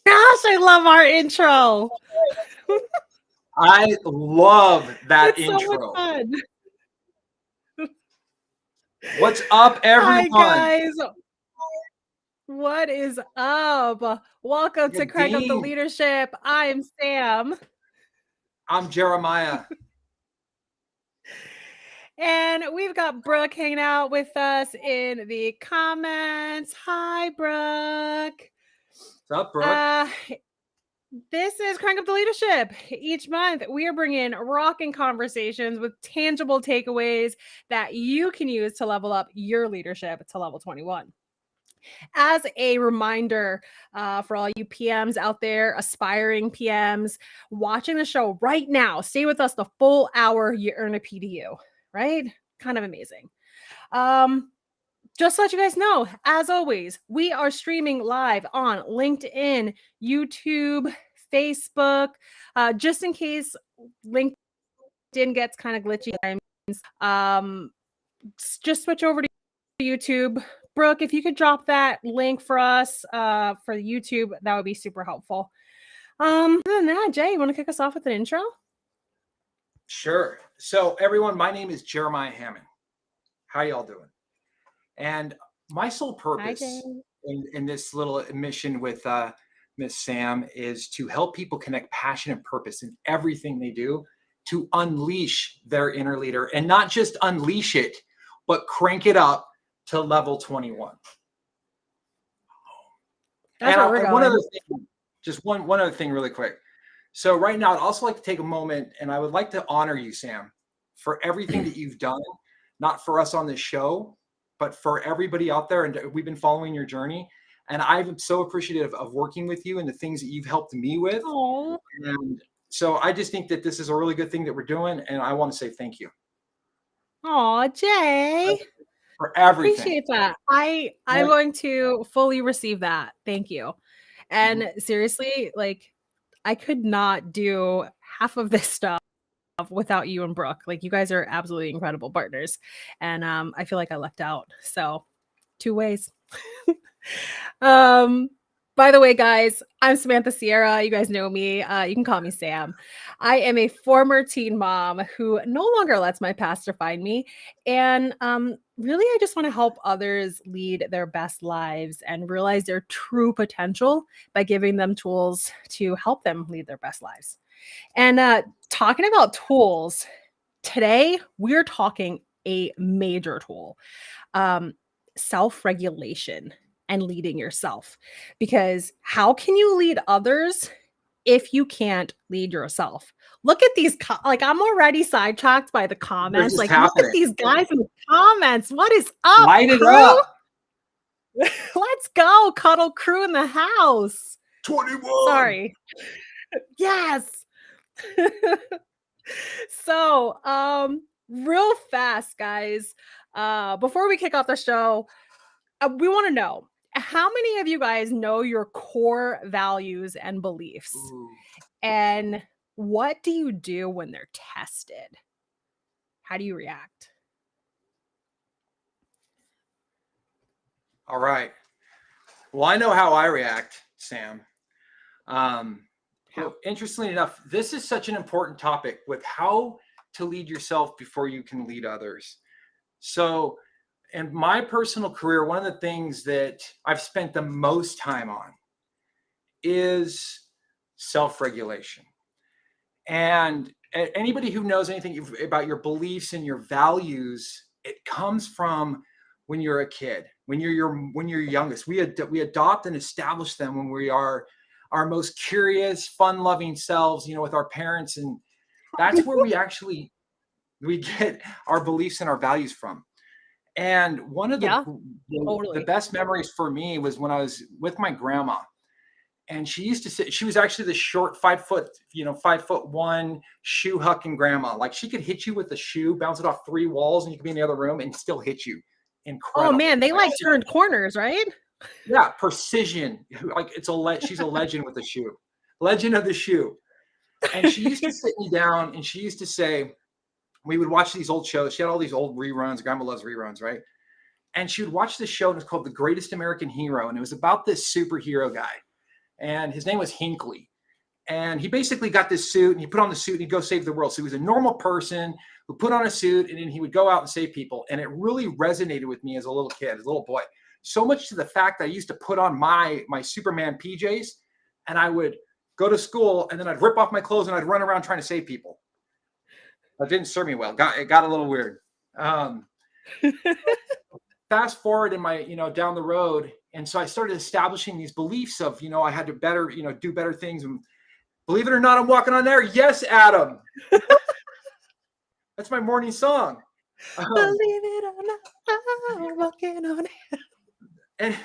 Gosh, I love our intro. I love that It's so much intro. fun. What's up, Hi, everyone? guys. What is up? Welcome to Good Crank Up the Dean. Leadership. I'm Sam. I'm Jeremiah. And we've got Brooke hanging out with us in the comments. Hi, Brooke. What's up, Brooke? This is Crank Up the Leadership. Each month, we are bringing rocking conversations with tangible takeaways that you can use to level up your leadership to level 21. As a reminder for all you PMs out there, aspiring PMs, watching the show right now, stay with us the full hour, you earn a PDU, right? Kind of amazing. Just to let you guys know, as always, we are streaming live on LinkedIn, YouTube, Facebook, just in case LinkedIn gets kind of glitchy. Just switch over to YouTube. Brooke, if you could drop that link for us for YouTube, that would be super helpful. Other than that, Jay, you want to kick us off with an intro? Sure. So, everyone, my name is Jeremiah Hammond. How y'all doing? And my sole purpose in this little mission with Miss Sam is to help people connect passion and purpose in everything they do to unleash their inner leader, and not just unleash it, but crank it up to level 21. That's where we're going. One other thing, just one other thing really quick. So right now, I'd also like to take a moment, and I would like to honor you, Sam, for everything that you've done, not for us on this show, but for everybody out there. And we've been following your journey. And I'm so appreciative of working with you and the things that you've helped me with. Aww. And so I just think that this is a really good thing that we're doing. And I want to say thank you. Aw, Jay. For everything. Appreciate that. I'm going to fully receive that. Thank you. And seriously, like, I could not do half of this stuff without you and Brooke. Like, you guys are absolutely incredible partners. And I feel like I left out. So 2 ways. By the way, guys, I'm Samantha Sierra. You guys know me. You can call me Sam. I am a former teen mom who no longer lets my past define me. And really, I just want to help others lead their best lives and realize their true potential by giving them tools to help them lead their best lives. And talking about tools, today we're talking a major tool, self-regulation and leading yourself. Because how can you lead others if you can't lead yourself? Look at these, like, I'm already sidetracked by the comments. Like, look at these guys in the comments. What is up, Light it crew? up. Let's go, cuddle crew in the house. 21. Sorry. Yes. So, real fast, guys, before we kick off the show, we want to know, how many of you guys know your core values and beliefs? Ooh. And what do you do when they're tested? How do you react? All right. Well, I know how I react, Sam. Interestingly enough, this is such an important topic with how to lead yourself before you can lead others. So, in my personal career, one of the things that I've spent the most time on is self-regulation. And anybody who knows anything about your beliefs and your values, it comes from when you're a kid, when you're youngest. We adopt and establish them when we are our most curious, fun-loving selves, with our parents, and that's where we get our beliefs and our values from. And one of the best memories for me was when I was with my grandma, and she used to say, she was actually the short 5'1" shoe hucking grandma. Like, she could hit you with a shoe, bounce it off 3 walls, and you could be in the other room and still hit you. Incredible. Oh man, they like turned corners, right? Yeah, precision. Like, she's a legend with the shoe. Legend of the shoe. And she used to sit me down and she used to say, we would watch these old shows. She had all these old reruns. Grandma loves reruns, right? And she would watch this show, and it was called The Greatest American Hero. And it was about this superhero guy. and his name was Hinckley. And he basically got this suit, and he put on the suit, and he'd go save the world. So he was a normal person who put on a suit, and then he would go out and save people. And it really resonated with me as a little kid, as a little boy. So much to the fact that I used to put on my Superman PJs, and I would go to school, and then I'd rip off my clothes, and I'd run around trying to save people. That didn't serve me well. It got a little weird. Fast forward in my, down the road. And so I started establishing these beliefs of, I had to better, do better things. And believe it or not, I'm walking on air. Yes, Adam. That's my morning song. Believe it or not, I'm walking on air. And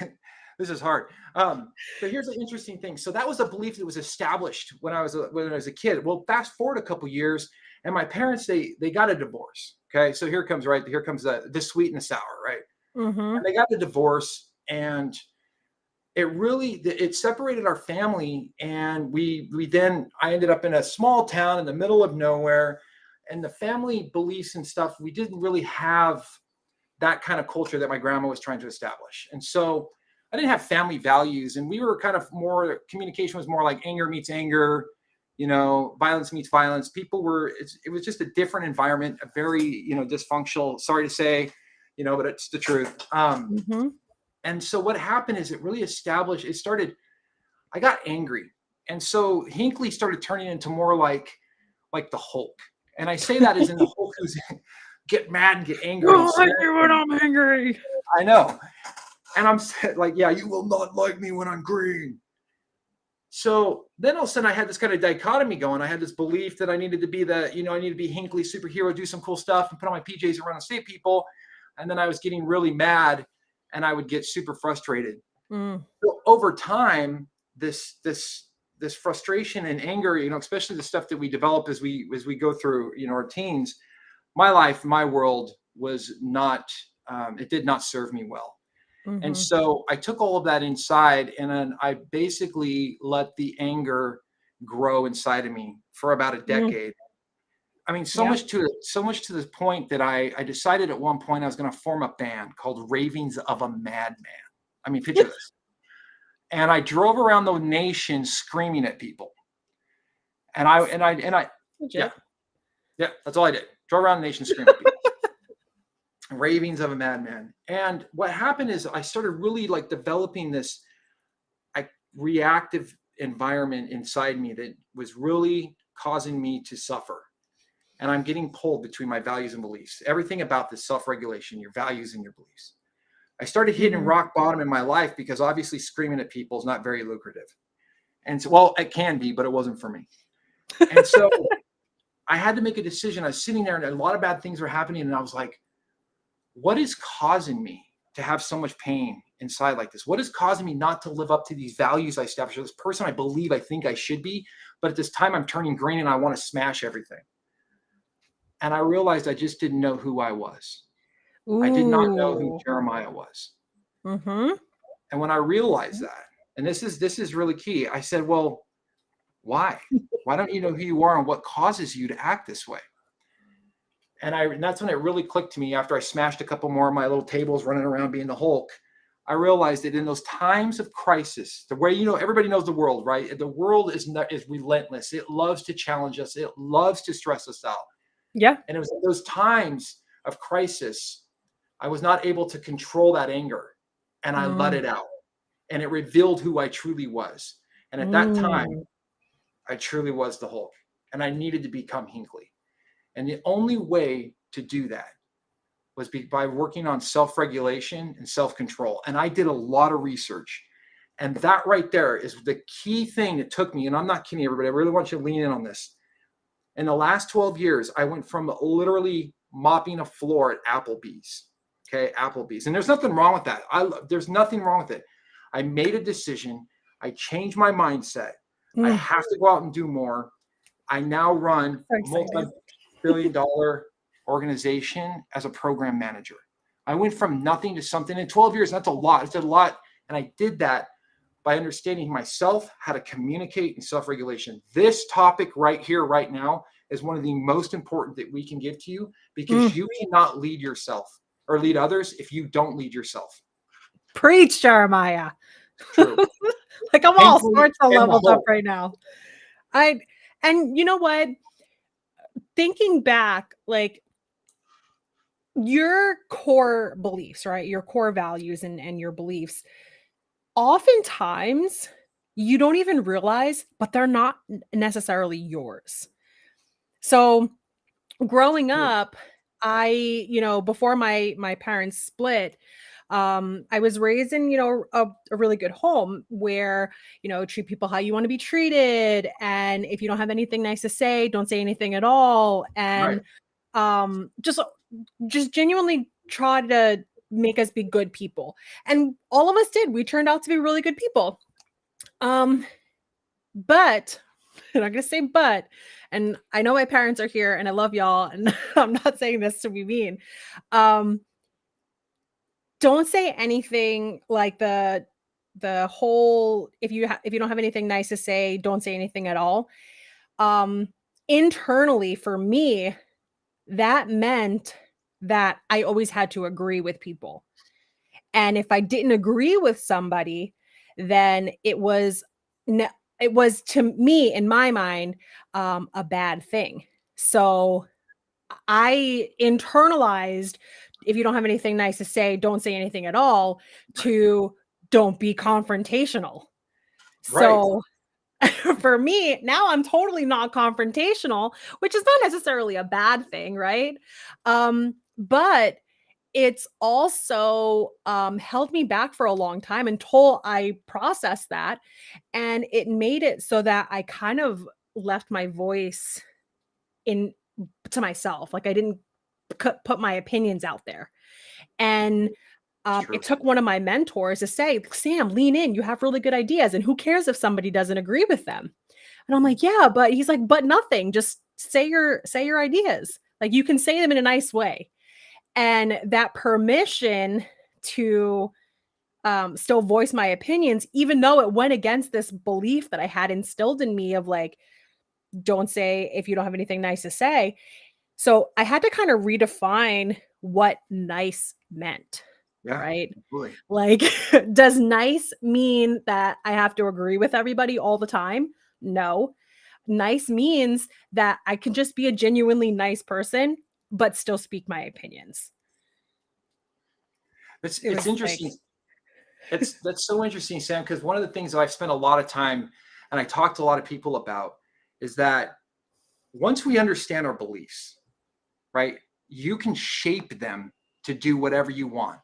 this is hard. But here's an interesting thing. So that was a belief that was established when I was a kid. Well, fast forward a couple years, and my parents, they got a divorce. Okay. So here comes the sweet and the sour, right? Mm-hmm. And they got the divorce, and it separated our family. And I ended up in a small town in the middle of nowhere, and the family beliefs and stuff, we didn't really have that kind of culture that my grandma was trying to establish. And so I didn't have family values, and we were kind of more, communication was more like anger meets anger, violence meets violence. It was just a different environment, a very, dysfunctional, sorry to say, but it's the truth. And so what happened is it really I got angry. And so Hinckley started turning into more like the Hulk. And I say that as in the Hulk who's get mad and get angry. You like me when I'm angry. I know. And I'm like, yeah, you will not like me when I'm green. So then all of a sudden I had this kind of dichotomy going. I had this belief that I needed to be I needed to be Hinckley superhero, do some cool stuff and put on my PJs and run and save people. And then I was getting really mad, and I would get super frustrated. So over time, this frustration and anger, especially the stuff that we develop as we go through, our teens, my world was not, it did not serve me well. Mm-hmm. And so I took all of that inside, and then I basically let the anger grow inside of me for about a decade. I mean, so much to the point that I decided at one point I was going to form a band called Ravings of a Madman. I mean, picture this. And I drove around the nation screaming at people. And yeah, that's all I did. Drove around the nation screaming at people. Ravings of a Madman. And what happened is I started really developing this reactive environment inside me that was really causing me to suffer. And I'm getting pulled between my values and beliefs. Everything about this self-regulation, your values and your beliefs. I started hitting rock bottom in my life because obviously screaming at people is not very lucrative. And so, well, it can be, but it wasn't for me. And so I had to make a decision. I was sitting there, and a lot of bad things were happening. And I was like, what is causing me to have so much pain inside like this? What is causing me not to live up to these values I established, or this person I think I should be, but at this time I'm turning green and I want to smash everything. And I realized I just didn't know who I was. Ooh. I did not know who Jeremiah was. And when I realized that, and this is really key, I said, well, why? Why don't you know who you are and what causes you to act this way? And that's when it really clicked to me after I smashed a couple more of my little tables running around being the Hulk. I realized that in those times of crisis, the way, everybody knows the world, right? The world is relentless. It loves to challenge us. It loves to stress us out. Yeah. And it was in those times of crisis, I was not able to control that anger, and I let it out, and it revealed who I truly was. And at that time, I truly was the Hulk, and I needed to become Hinckley. And the only way to do that was by working on self-regulation and self-control. And I did a lot of research, and that right there is the key thing that took me, and I'm not kidding everybody, I really want you to lean in on this. In the last 12 years, I went from literally mopping a floor at Applebee's. Okay, Applebee's. And there's nothing wrong with that. There's nothing wrong with it. I made a decision. I changed my mindset. I have to go out and do more. I now run a multi-billion-dollar organization as a program manager. I went from nothing to something in 12 years. That's a lot. It's a lot. And I did that by understanding myself, how to communicate, and self-regulation. This topic right here, right now, is one of the most important that we can give to you, because you cannot lead yourself or lead others if you don't lead yourself. Preach, Jeremiah. True. Like I'm all painfully sorts of in the leveled up hole. right now. I and you know what? Thinking back, like your core beliefs, right? Your core values and your beliefs, oftentimes you don't even realize, but they're not necessarily yours. So growing True. up, before my parents split, I was raised in, a really good home where, treat people how you want to be treated. And if you don't have anything nice to say, don't say anything at all. Right. And um, just just genuinely try to make us be good people. And all of us did. We turned out to be really good people. Um, but and I'm gonna say but, and I know my parents are here and I love y'all, and I'm not saying this to be mean. Um, don't say anything like the whole if you don't have anything nice to say, don't say anything at all. Um, Internally for me, that meant that I always had to agree with people. And if I didn't agree with somebody, then n it was to me, in my mind, a bad thing. So, I internalized, if you don't have anything nice to say, don't say anything at all, to don't be confrontational. Right. So, for me, now I'm totally not confrontational, which is not necessarily a bad thing, right? But it's also, held me back for a long time until I processed that, and it made it so that I kind of left my voice in to myself, like, I didn't put my opinions out there, and, It's it true. took one of my mentors to say, "Sam, lean in, you have really good ideas, and who cares if somebody doesn't agree with them?" And I'm like, "Yeah, but," he's like, "But nothing, just say your ideas, like, you can say them in a nice way." And that permission to, still voice my opinions, even though it went against this belief that I had instilled in me of like, don't say if you don't have anything nice to say. So I had to kind of redefine what nice meant, Yeah. right? Absolutely. Like, does nice mean that I have to agree with everybody all the time? No. Nice means that I can just be a genuinely nice person, but still speak my opinions. It It's was like, interesting. That's so interesting, Sam, because one of the things that I've spent a lot of time and I talk to a lot of people about is that once we understand our beliefs, right, you can shape them to do whatever you want.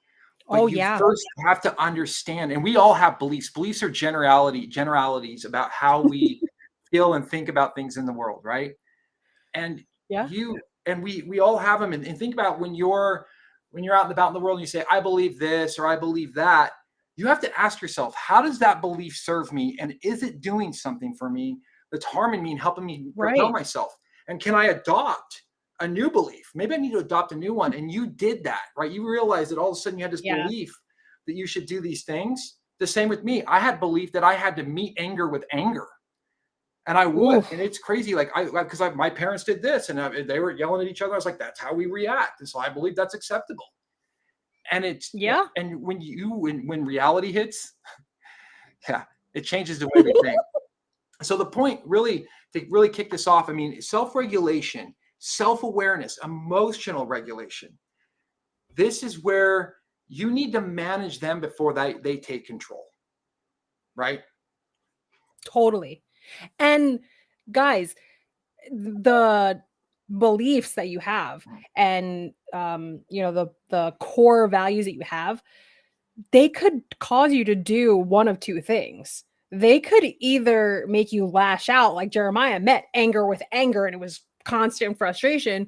But oh, you yeah. first have to understand, and we all have beliefs. Beliefs are generalities about how we feel and think about things in the world, right? And Yeah. you and we all have them. And think about when you're out and about in the world and you say, I believe this or I believe that, you have to ask yourself, how does that belief serve me? And is it doing something for me that's harming me and helping me propel Right. myself? And can I adopt a new belief? Maybe I need to adopt a new one. And you did that, right? You realized that all of a sudden you had this Yeah. belief that you should do these things. The same with me. I had belief that I had to meet anger with anger, and I would. Ooh. And it's crazy. Like because my parents did this, and they were yelling at each other. I was like, that's how we react, and so I believe that's acceptable. And it's Yeah. and when reality hits, yeah, it changes the way we think. So the point really to really kick this off, I mean, self-regulation, self-awareness, emotional regulation. This is where you need to manage them before they take control, right? Totally. And guys, the beliefs that you have and the core values that you have, they could cause you to do one of two things. They could either make you lash out like Jeremiah met anger with anger and it was constant frustration,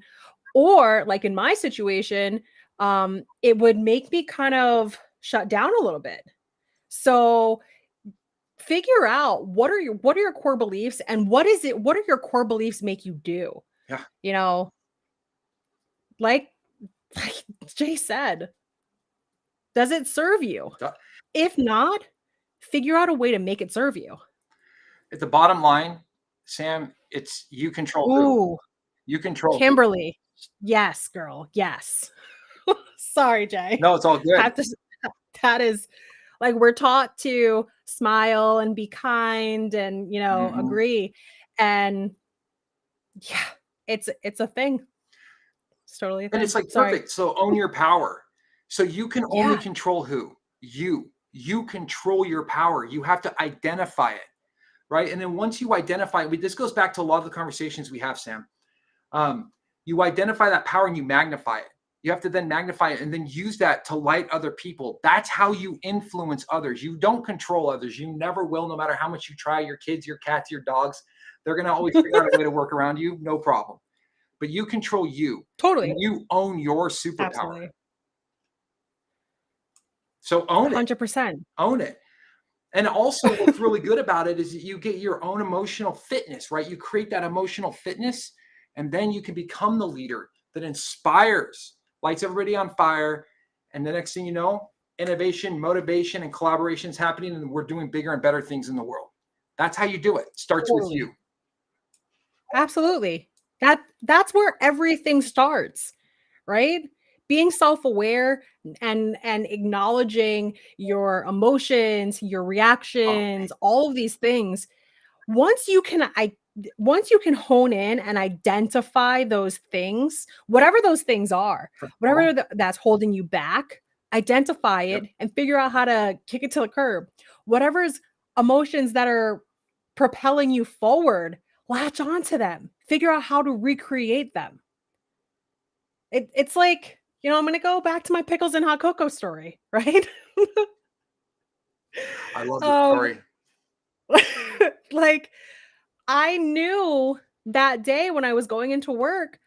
or like in my situation, it would make me kind of shut down a little bit. So figure out what are your core beliefs and what are your core beliefs make you do? Yeah. You know, like like Jay said, does it serve you? If not, figure out a way to make it serve you. At the bottom line, Sam, it's you control who. Ooh, You control who. Kimberly. Yes, girl. Yes. Sorry, Jay. No, it's all I good. have to that is Like we're taught to smile and be kind and, Mhm. agree. And yeah, it's a thing. It's totally a And it's thing. like Sorry. perfect. So own your power. So you can only Yeah, control who? You. You control your power. You have to identify it, right? And then once you identify it, this goes back to a lot of the conversations we have, Sam. You identify that power and you magnify it. You have to then magnify it and then use that to light other people. That's how you influence others. You don't control others. You never will, no matter how much you try. Your kids, your cats, your dogs, they're going to always figure out a way to work around you. No problem. But you control you and totally. you own your superpower. Absolutely. So own it. 100%. Own it. And also, what's really good about it is that you get your own emotional fitness, right? You create that emotional fitness, and then you can become the leader that inspires, lights everybody on fire. And the next thing you know, innovation, motivation, and collaboration is happening, and we're doing bigger and better things in the world. That's how you do it. Starts with Totally. you. Absolutely. That's where everything starts, right? Being self-aware and acknowledging your emotions, your Oh, reactions, all of these things. Once you can I once you can hone in and identify those things, whatever those things are, oh, that's holding you back, identify yep. it and figure out how to kick it to the curb. Whatever's emotions that are propelling you forward, latch onto them. Figure out how to recreate them. It's like, I'm gonna go back to my pickles and hot cocoa story, right? I love this um, story. like I knew that day when I was going into work,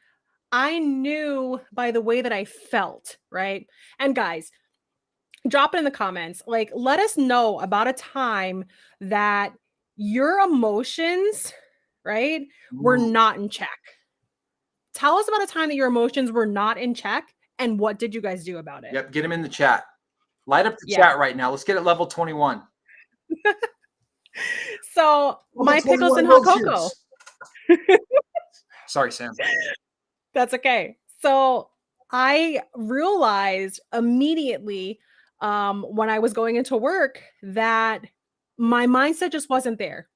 I knew by the way that I felt, right? And guys, drop it in the comments. Like, let us know about a time that your emotions, right, were Mm, not in check. Tell us about a time that your emotions were not in check and what did you guys do about it? yep. Get them in the chat. Light up the Yeah. chat right now. Let's get it level 21. So, Level my pickles 21 and hot world cocoa. shoots. Sorry, Sam. That's okay. So I realized immediately when I was going into work that my mindset just wasn't there.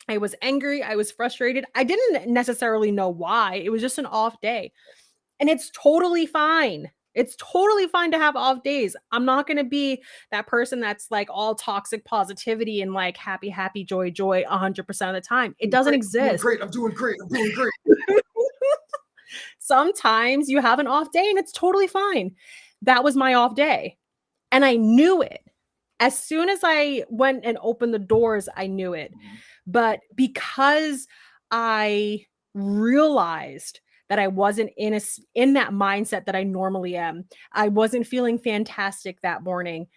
I was angry. I was frustrated. I didn't necessarily know why. It was just an off day. And it's totally fine. It's totally fine to have off days. I'm not going to be that person that's like all toxic positivity and like happy, happy, joy, joy 100% of the time. It doesn't Great. I'm doing exist. great. I'm doing great. I'm doing great. Sometimes you have an off day and it's totally fine. That was my off day. And I knew it. As soon as I went and opened the doors, I knew it. Mhm. But because I realized that I wasn't in that mindset that I normally am, I wasn't feeling fantastic that morning.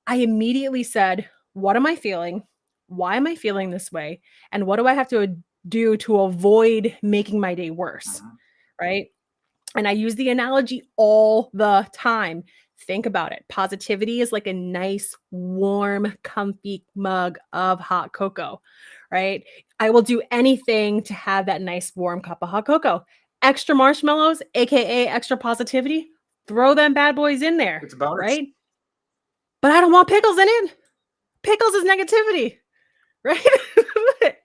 I immediately said, "What am I feeling? Why am I feeling this way? And what do I have to do to avoid making my day worse?" Mhm. Right? And I use the analogy all the time. Think about it. Positivity is like a nice, warm, comfy mug of hot cocoa, right? I will do anything to have that nice, warm cup of hot cocoa. Extra marshmallows, AKA extra positivity, throw them bad boys in there, It's a bonus. right? But I don't want pickles in it. Pickles is negativity, right?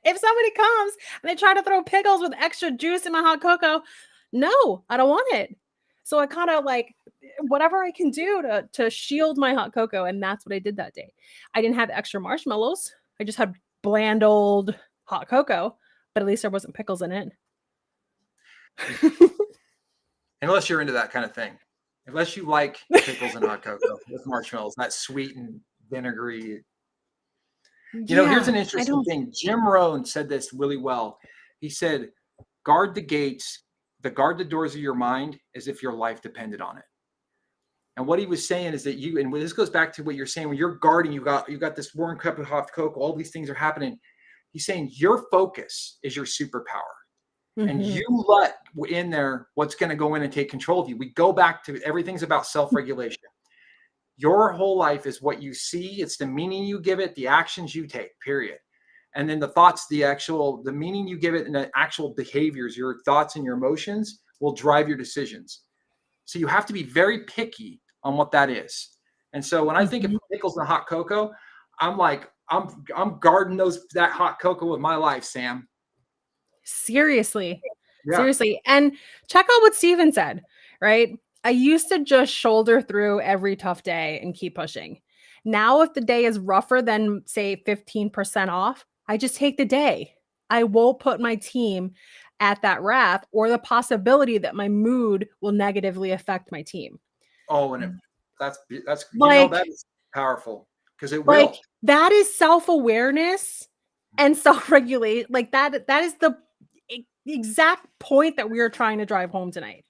If somebody comes and they try to throw pickles with extra juice in my hot cocoa, no, I don't want it. So I kind of like whatever I can do to shield my hot cocoa, and that's what I did that day. I didn't have extra marshmallows. I just had bland old hot cocoa, but at least there wasn't pickles in it. Unless you're into that kind of thing. Unless you like pickles and hot cocoa with marshmallows, that sweet and vinegary. Here's Yeah, an I interesting don't. thing. Jim Rohn said this really well. He said, guard the gates, guard the doors of your mind as if your life depended on it. And what he was saying is that and this goes back to what you're saying, when you're guarding, you got this warm cup of hot cocoa, all these things are happening. He's saying your focus is your superpower. And Mhm. you let in there what's going to go in and take control of you. We go back to everything's about self-regulation. Your whole life is what you see. It's the meaning you give it, the actions you take, period. And then the thoughts, the meaning you give it and the actual behaviors, your thoughts and your emotions will drive your decisions. So you have to be very picky on what that is. And so when I think of Mhm. pickles and hot cocoa, I'm like, I'm guarding that hot cocoa with my life, Sam. Seriously. Yeah. Seriously. And check out what Steven said, right? I used to just shoulder through every tough day and keep pushing. Now, if the day is rougher than, say, 15% off, I just take the day. I won't put my team at that wrath or the possibility that my mood will negatively affect my team. Oh, and that's that Like, is powerful because it like will. that is self-awareness and self-regulate. Like that is the exact point that we are trying to drive home tonight.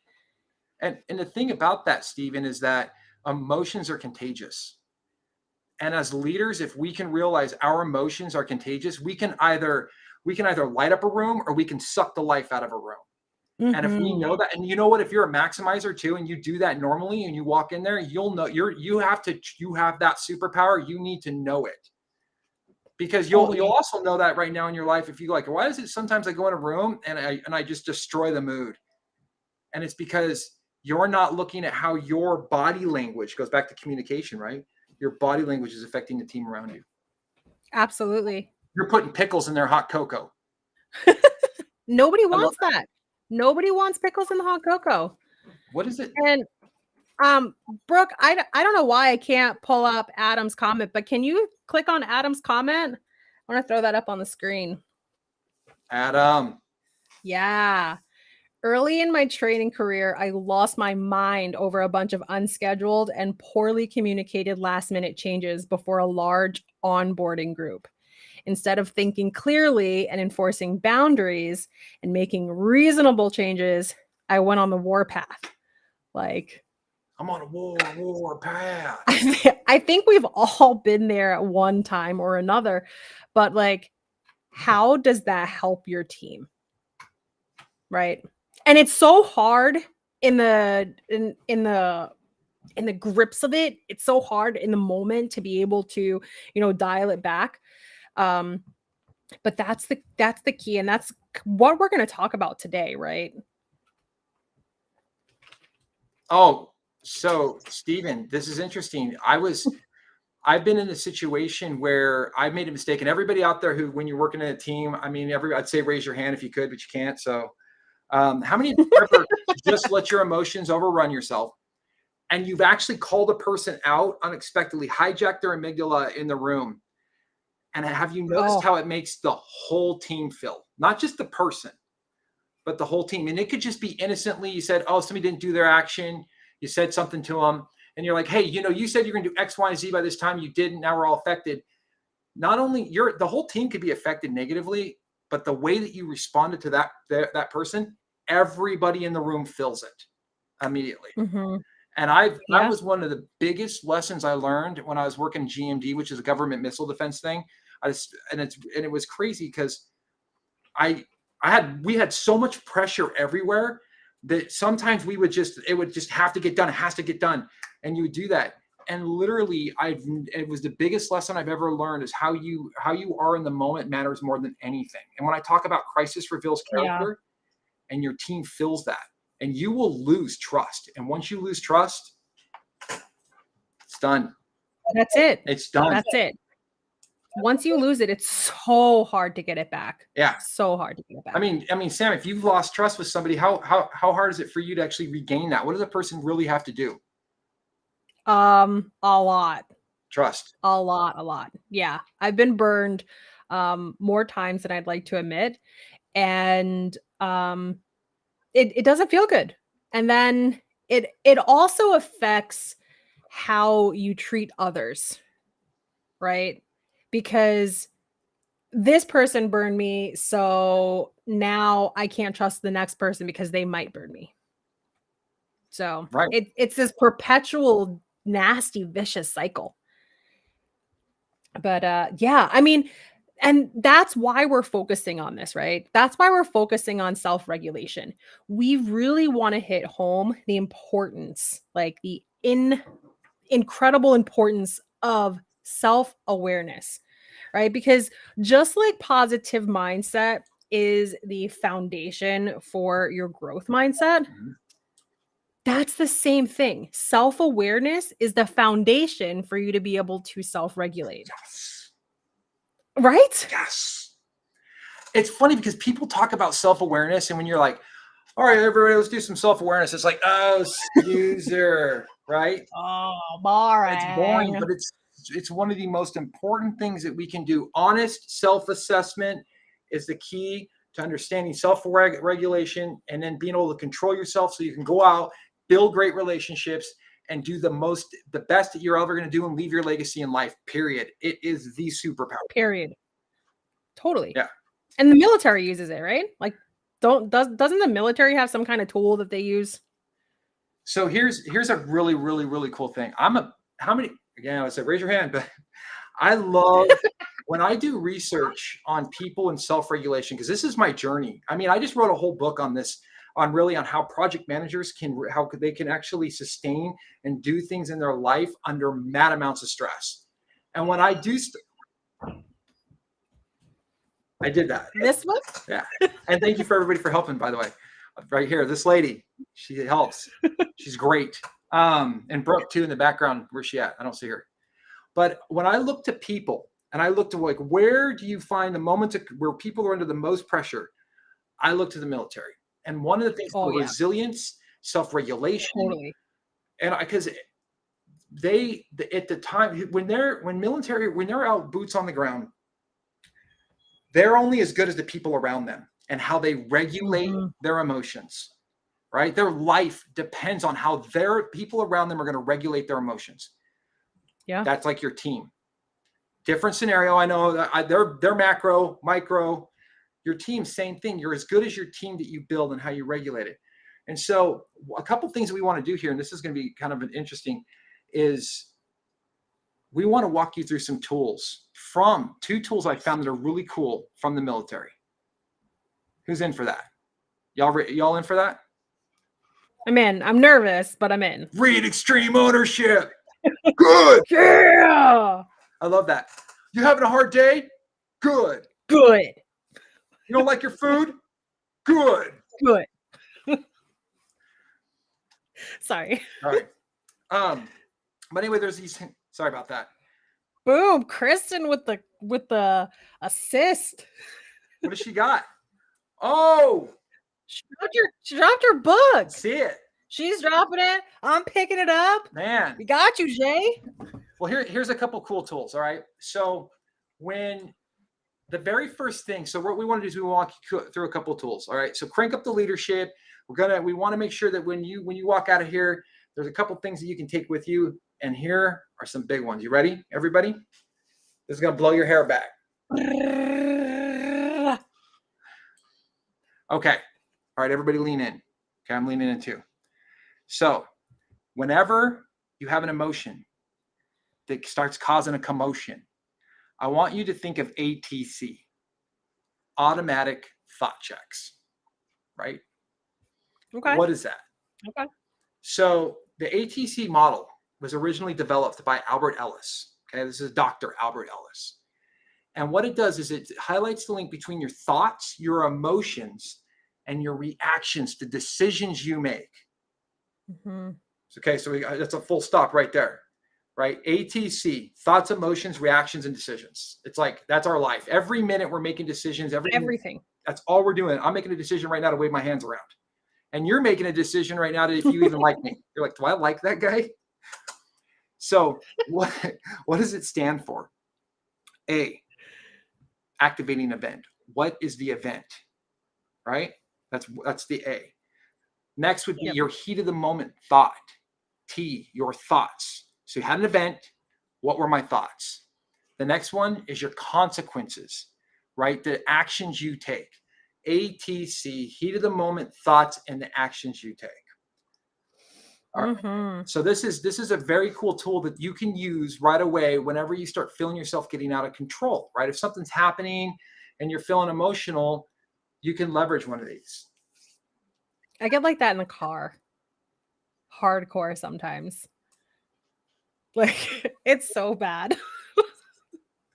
And the thing about that, Stephen, is that emotions are contagious. And as leaders, if we can realize our emotions are contagious, we can either light up a room or we can suck the life out of a room. And if we Mhm. know that, and you know what, if you're a maximizer too, and you do that normally, and you walk in there, you'll know you have that superpower. You need to know it because you'll Totally. also know that right now in your life. If you like, why is it sometimes I go in a room and I just destroy the mood, and it's because you're not looking at how your body language goes back to communication, right? Your body language is affecting the team around you. Absolutely. You're putting pickles in their hot cocoa. Nobody I love wants that. that. Nobody wants pickles in the hot cocoa. What is it? And um Brooke, I don't know why I can't pull up Adam's comment, but can you click on Adam's comment? I want to throw that up on the screen. Adam. Yeah. Early in my training career, I lost my mind over a bunch of unscheduled and poorly communicated last minute changes before a large onboarding group. Instead of thinking clearly and enforcing boundaries and making reasonable changes, I went on the war path. Like, I'm on a war path. I think we've all been there at one time or another, but like, how does that help your team? Right. And it's so hard in the grips of it. It's so hard in the moment to be able to, dial it back. Um, but that's the key, and that's what we're going to talk about today, right? Oh, so Stephen, this is interesting. I've been in a situation where I made a mistake, and everybody out there who, when you're working in a team, I mean, I'd say raise your hand if you could, but you can't. So, how many of you ever just let your emotions overrun yourself, and you've actually called a person out unexpectedly, hijacked their amygdala in the room, and have you noticed Oh, how it makes the whole team feel, not just the person, but the whole team? And it could just be innocently, you said, oh, somebody didn't do their action. You said something to them, and you're like, hey, you said you're going to do X, Y, and Z by this time. You didn't. Now we're all affected. Not only the whole team could be affected negatively, but the way that you responded to that person, everybody in the room feels it immediately. mhm. And that Yeah. was one of the biggest lessons I learned when I was working GMD, which is a government missile defense thing. And it was crazy because I we had so much pressure everywhere that sometimes it would just have to get done. It has to get done. And you would do that. And literally it was the biggest lesson I've ever learned is how you are in the moment matters more than anything. And when I talk about crisis reveals Yeah. character, and your team feels that, and you will lose trust. And once you lose trust, it's done. That's it. It's done. That's it. Once you lose it, it's so hard to get it back. Yeah. So hard to get it I back. mean, Sam, if you've lost trust with somebody, how hard is it for you to actually regain that? What does a person really have to do? A lot. Trust. A lot. Yeah. I've been burned more times than I'd like to admit. And it doesn't feel good. And then it also affects how you treat others, right? Because this person burned me, so now I can't trust the next person because they might burn me. So Right. it's this perpetual nasty vicious cycle. But yeah, I mean, and that's why we're focusing on this, right? That's why we're focusing on self-regulation. We really want to hit home the importance, like the incredible importance of self-awareness, right? Because just like positive mindset is the foundation for your growth mindset, Mhm. That's the same thing. Self-awareness is the foundation for you to be able to self-regulate. Yes. Right? Yes. It's funny because people talk about self-awareness, and when you're like, all right, everybody, let's do some self-awareness, it's like, oh, snoozer, right? Oh, It's boring, boring. but it's one of the most important things that we can do. Honest self-assessment is the key to understanding self-regulation, and then being able to control yourself so you can go out, build great relationships, and do the best that you're ever going to do and leave your legacy in life, period. It is the superpower. Period. Totally. Yeah. And the military uses it, right? Like, doesn't the military have some kind of tool that they use? So here's a really, really, really cool thing. How many, again, I would say raise your hand, but I love when I do research on people and self-regulation, because this is my journey. I mean, I just wrote a whole book on this, on really on how project managers how they can actually sustain and do things in their life under mad amounts of stress. And when I do, I did that. This one? Yeah. And thank you for everybody for helping, by the way. Right here, this lady, she helps. She's great. And Brooke too in the background. Where's she at? I don't see her. But when I look to people and I look to like, where do you find the moments where people are under the most pressure? I look to the military. And one of the things for resilience, self-regulation, Totally. and because they at the time when they're out boots on the ground, they're only as good as the people around them and how they regulate their emotions, right? Their life depends on how their people around them are going to regulate their emotions. Yeah. That's like your team. Different scenario. I know that they're macro, micro. Your team, same thing. You're as good as your team that you build and how you regulate it. And so a couple things that we want to do here, and this is going to be kind of an interesting, is we want to walk you through some tools from two tools I found that are really cool from the military. Who's in for that? Y'all in for that? I'm in. I'm nervous, but I'm in. Read Extreme Ownership. Good. Yeah. I love that. You having a hard day? Good. Good. You don't like your food? Good. Good. Sorry. All right. But anyway, there's these. Sorry about that. Boom, Kristen with the assist. What does she got? Oh, she dropped her book. See it. She's dropping it. I'm picking it up. Man, we got you, Jay. Well, here's a couple cool tools. All right. So when the very first thing, so what we want to do is we walk you through a couple of tools. All right. So crank up the leadership. We want to make sure that when you walk out of here, there's a couple things that you can take with you. And here are some big ones. You ready, everybody? This is going to blow your hair back. Okay. All right, everybody lean in. Okay, I'm leaning in too. So whenever you have an emotion that starts causing a commotion, I want you to think of ATC, automatic thought checks, right? Okay. What is that? Okay. So the ATC model was originally developed by Albert Ellis. Okay, this is Dr. Albert Ellis. And what it does is it highlights the link between your thoughts, your emotions, and your reactions to decisions you make. Okay, so that's a full stop right there, right? ATC, thoughts, emotions, reactions, and decisions. It's like, that's our life. Every minute we're making decisions. Everything. That's all we're doing. I'm making a decision right now to wave my hands around. And you're making a decision right now to if you even like me. You're like, do I like that guy? So what does it stand for? A, activating event. What is the event? Right? That's the A. Next would be your heat of the moment thought. T, your thoughts. So you had an event. What were my thoughts? The next one is your consequences, right? The actions you take. ATC, heat of the moment thoughts and the actions you take. All right. So this is a very cool tool that you can use right away whenever you start feeling yourself getting out of control, right? If something's happening and you're feeling emotional, you can leverage one of these. I get like that in the car. Hardcore sometimes. Like, it's so bad.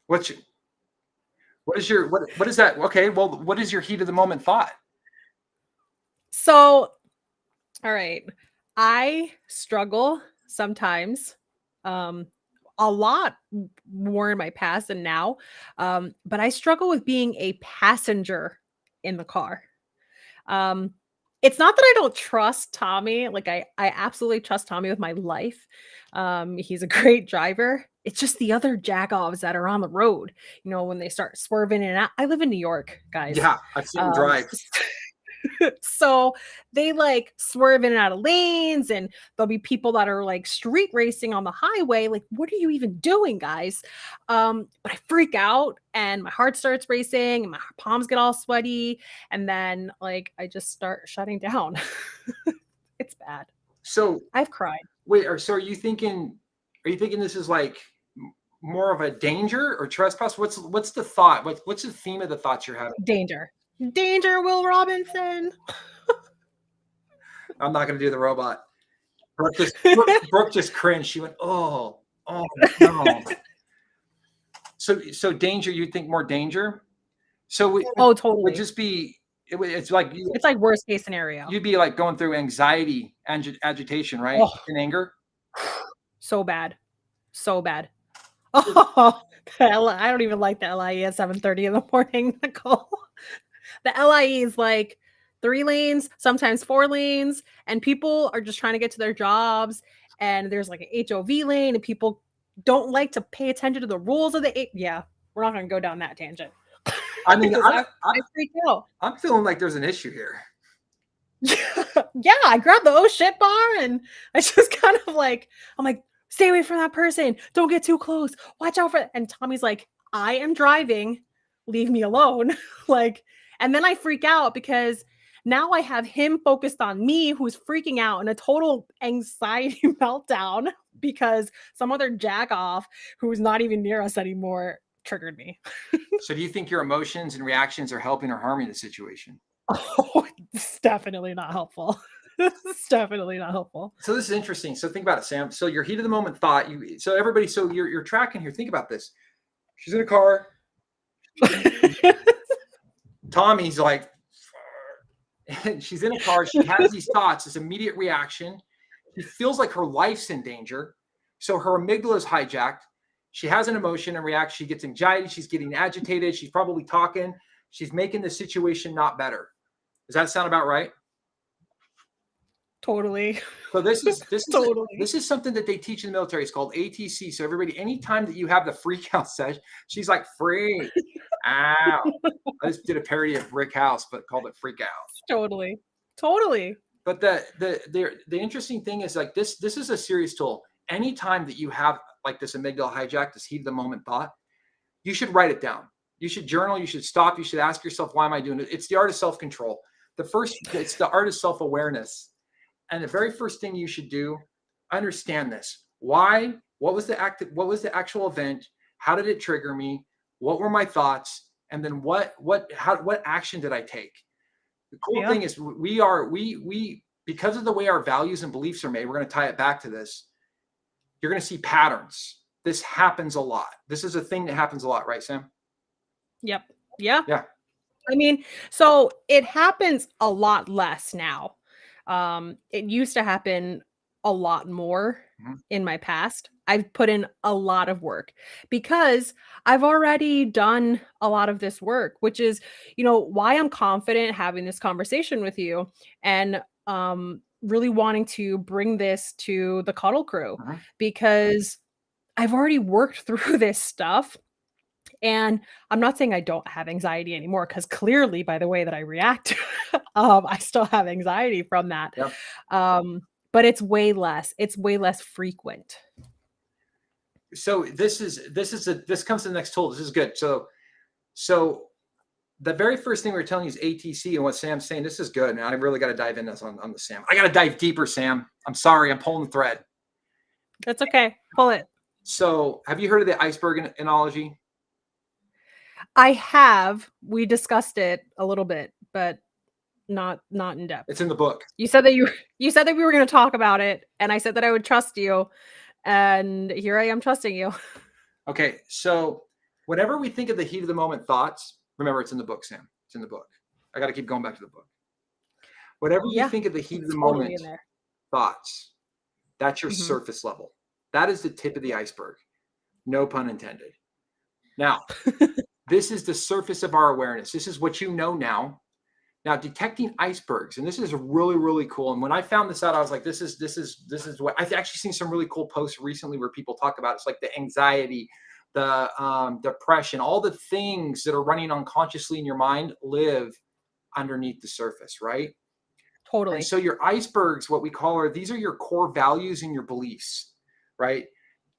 What is that? Okay, well, what is your heat of the moment thought? So, all right. I struggle sometimes, um, a lot more in my past than now, but I struggle with being a passenger in the car. Um, it's not that I don't trust Tommy, like, I absolutely trust Tommy with my life. He's a great driver. It's just the other jagoffs that are on the road, when they start swerving in and out. I live in New York, guys. Yeah, I've seen them Um, drive. so they like swerve in and out of lanes, and there'll be people that are like street racing on the highway. Like, what are you even doing, guys? But I freak out and my heart starts racing and my palms get all sweaty, and then like I just start shutting down. It's bad. So I've cried. wait, so are you thinking this is like more of a danger or trespass? What's the thought? What's the theme of the thoughts you're having? Danger. Danger, Will Robinson. I'm not going to do the robot. Brooke just cringed. She went, oh no. So danger. You think more danger? So it Oh, would totally. just be. It's like It's like worst case scenario. you'd be like going through anxiety and agitation, right? Oh, And anger. so bad. So bad. Oh, I don't even like the LIE at 7:30 in the morning, Nicole. The LIE is like 3 lanes, sometimes 4 lanes, and people are just trying to get to their jobs, and there's like an HOV lane, and people don't like to pay attention to the rules of the yeah, we're not gonna go down that tangent. I mean, Because I freak out. I'm feeling like there's an issue here. Yeah, I grabbed the oh shit bar and I just kind of like, I'm like, stay away from that person. Don't get too close. Watch out for and Tommy's like, I am driving. Leave me alone. Like, and then I freak out because now I have him focused on me who's freaking out in a total anxiety meltdown because some other jack off who's not even near us anymore triggered me. So do you think your emotions and reactions are helping or harming the situation? Oh, it's definitely not helpful. It's definitely not helpful. So this is interesting. So think about it, Sam. So your heat of the moment thought so you're tracking here. Think about this. She's in a car. Tommy's like, and she's in a car. She has these thoughts, this immediate reaction. She feels like her life's in danger. So her amygdala is hijacked. She has an emotion and reacts. She gets anxiety. She's getting agitated. She's probably talking. She's making the situation not better. Does that sound about right? Totally. So Totally. this is something that they teach in the military. It's called ATC. So everybody, anytime that you have the freak out session, she's like, freak out. I just did a parody of Brick House, but called it Freak Out. Totally. Totally. But the interesting thing is like this is a serious tool. Anytime that you have like this amygdala hijack, this heat of the moment thought, you should write it down. You should journal. You should stop. You should ask yourself, why am I doing it? It's the art of self-control. It's the art of self-awareness. And the very first thing you should do, understand this. Why? What was the actual event? How did it trigger me? What were my thoughts? And then what action did I take? The cool thing is we because of the way our values and beliefs are made, we're going to tie it back to this. You're going to see patterns. This happens a lot. This is a thing that happens a lot, right, Sam? Yep. Yeah. Yeah. I mean, so it happens a lot less now. It used to happen a lot more in my past. I've put in a lot of work because I've already done a lot of this work, which is, why I'm confident having this conversation with you and really wanting to bring this to the Cuddle Crew because I've already worked through this stuff. And I'm not saying I don't have anxiety anymore because clearly, by the way that I react, I still have anxiety from that. Yep. But it's way less. It's way less frequent. So this comes to the next tool. This is good. So the very first thing we were telling you is ATC and what Sam's saying. This is good. And I really got to dive in this on the Sam. I got to dive deeper, Sam. I'm sorry. I'm pulling the thread. That's okay. Pull it. So have you heard of the iceberg analogy? I have. We discussed it a little bit, but not in depth. It's in the book. You said that we were going to talk about it, and I said that I would trust you, and here I am trusting you. Okay, so whenever we think of the heat of the moment thoughts, remember it's in the book, Sam. It's in the book. I got to keep going back to the book. Whatever you think of the heat of the moment, thoughts. That's your Mhm. surface level. That is the tip of the iceberg. No pun intended. Now, this is the surface of our awareness. This is what you know now. Now, detecting icebergs, and this is really, really cool. And when I found this out, I was like, this is what I've actually seen some really cool posts recently where people talk about. It's like the anxiety, the depression, all the things that are running unconsciously in your mind live underneath the surface, right? And Totally. so your icebergs, what we call are, these are your core values and your beliefs, right?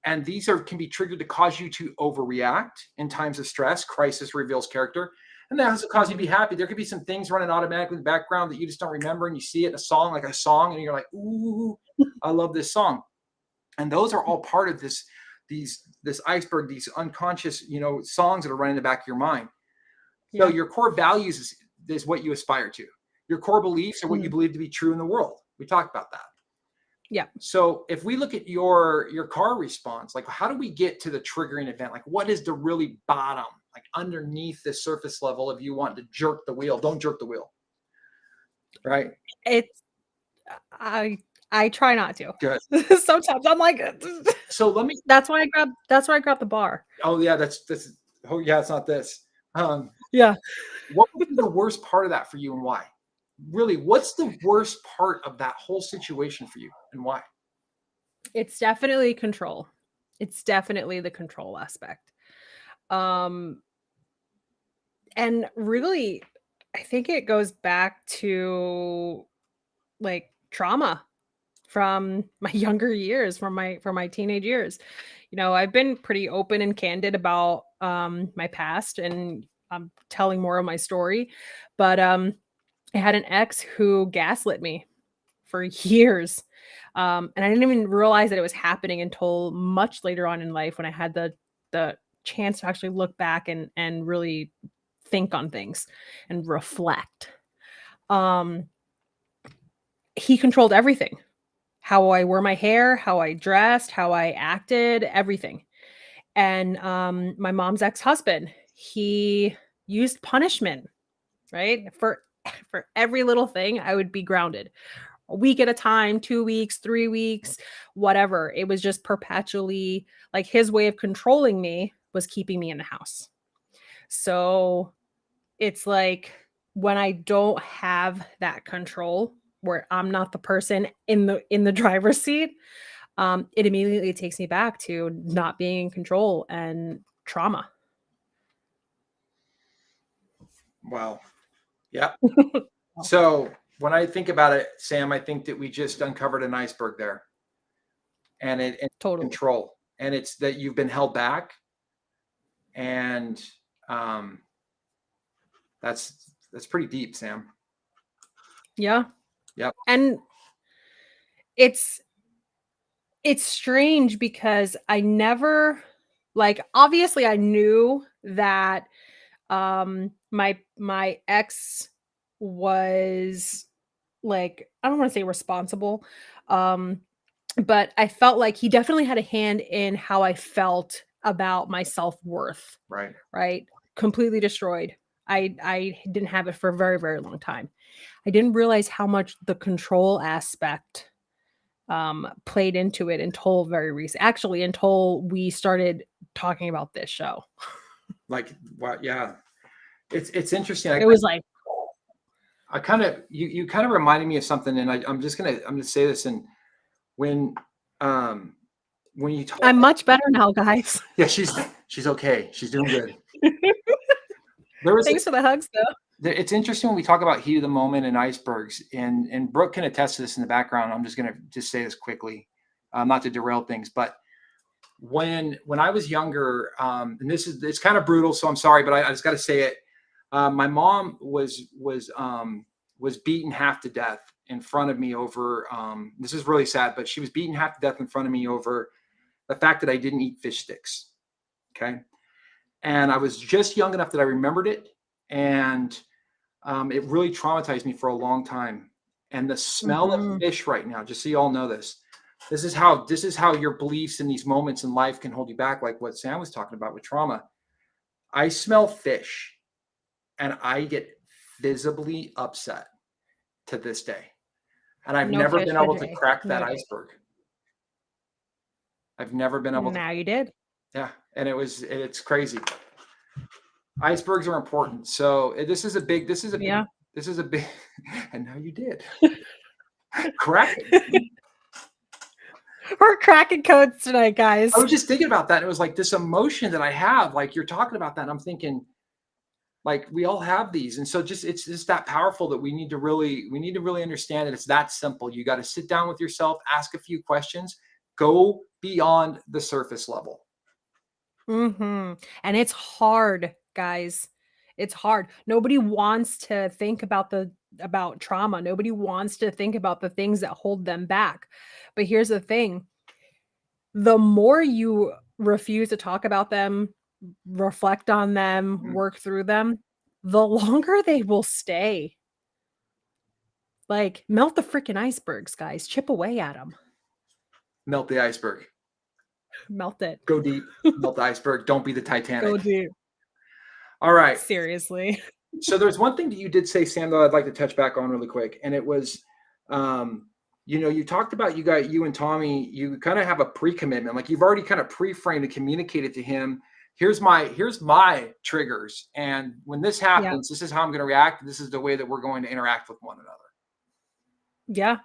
And these are can be triggered to cause you to overreact in times of stress. Crisis reveals character. And that has to cause you to be Mhm. happy. There could be some things running automatically in the background that you just don't remember, and you see it in a song, like a song, and you're like, ooh, I love this song. And those are all part of this iceberg, these unconscious, songs that are running in the back of your mind. So Yeah. your core values is what you aspire to. Your core beliefs are what you Mhm. believe to be true in the world. We talked about that. Yeah. So if we look at your car response, like how do we get to the triggering event? Like what is the really bottom, like underneath the surface level if you want to jerk the wheel? Don't jerk the wheel. Right? It's I I try not to. Good. Sometimes I'm like, So let me that's why I grab the bar. oh yeah, that's oh yeah, it's not this. Um, Yeah. what would be the worst part of that for you and why? Really, what's the worst part of that whole situation for you and why? It's definitely control. It's definitely the control aspect. Um, and really, I think it goes back to, like, trauma from my younger years, from my teenage years. I've been pretty open and candid about, my past, and I'm telling more of my story, but, I had an ex who gaslit me for years. And I didn't even realize that it was happening until much later on in life when I had the chance to actually look back and really think on things and reflect. Um, he controlled everything. How I wore my hair, how I dressed, how I acted, everything. And my mom's ex-husband, he used punishment, right? For every little thing, I would be grounded a week at a time, 2 weeks, 3 weeks, whatever. It was just perpetually like his way of controlling me was keeping me in the house. So it's like when I don't have that control, where I'm not the person in the driver's seat, it immediately takes me back to not being in control and trauma. Wow. Yeah. So when I think about it, Sam, I think that we just uncovered an iceberg there, and Totally. control, and it's that you've been held back, and um, that's pretty deep, Sam. Yeah. Yep. And it's it's strange because I never, like, obviously I knew that my ex was, like, I don't want to say responsible, um but I felt like he definitely had a hand in how I felt about my self-worth, Right. right? Completely destroyed. I didn't have it for a very, very long time. I didn't realize how much the control aspect played into it until very recent, actually, until we started talking about this show. Like, wow. Yeah. It's interesting. It was like, I kind of you kind of reminded me of something, and I'm gonna say this. And when um when you talk, I'm much better now, guys. yeah, she's okay. She's doing good. There was Thanks for the hugs, though. It's interesting when we talk about heat of the moment and icebergs, and Brooke can attest to this in the background. I'm just going to just say this quickly, not to derail things, but when I was younger, and it's kind of brutal, so I'm sorry, but I just got to say it. My mom was beaten half to death in front of me over. This is really sad, but she was beaten half to death in front of me over the fact that I didn't eat fish sticks. Okay, and I was just young enough that I remembered it, and it really traumatized me for a long time. And the smell of Mhm. fish right now, just so you all know this, this is how your beliefs in these moments in life can hold you back, like what Sam was talking about with trauma. I smell fish and I get visibly upset to this day. And I've No never fish been for able to Jay. crack that Noted. iceberg. I've never been able to. Now you did. Yeah. And it's crazy. Icebergs are important. So this is a big, Yeah. and now you did. Cracking. We're cracking codes tonight, guys. I was just thinking about that. It was like this emotion that I have, like you're talking about that. And I'm thinking, like we all have these. And so it's just that powerful that we need to really understand that it's that simple. You got to sit down with yourself, ask a few questions, go beyond the surface level. And it's hard, guys. It's hard. Nobody wants to think about trauma. Nobody wants to think about the things that hold them back. But here's the thing. The more you refuse to talk about them, reflect on them, Mhm. work through them, the longer they will stay. Like, melt the freaking icebergs, guys. Chip away at them. Melt the iceberg. Melt it. Go deep. Melt the iceberg. Don't be the Titanic. Go deep. All right. Seriously. So there's one thing that you did say, Sam, though I'd like to touch back on really quick. And it was, you talked about you and Tommy, you kind of have a pre-commitment. Like you've already kind of pre-framed and communicated to him, here's my triggers. And when this happens, this is how I'm going to react. This is the way that we're going to interact with one another. Yeah.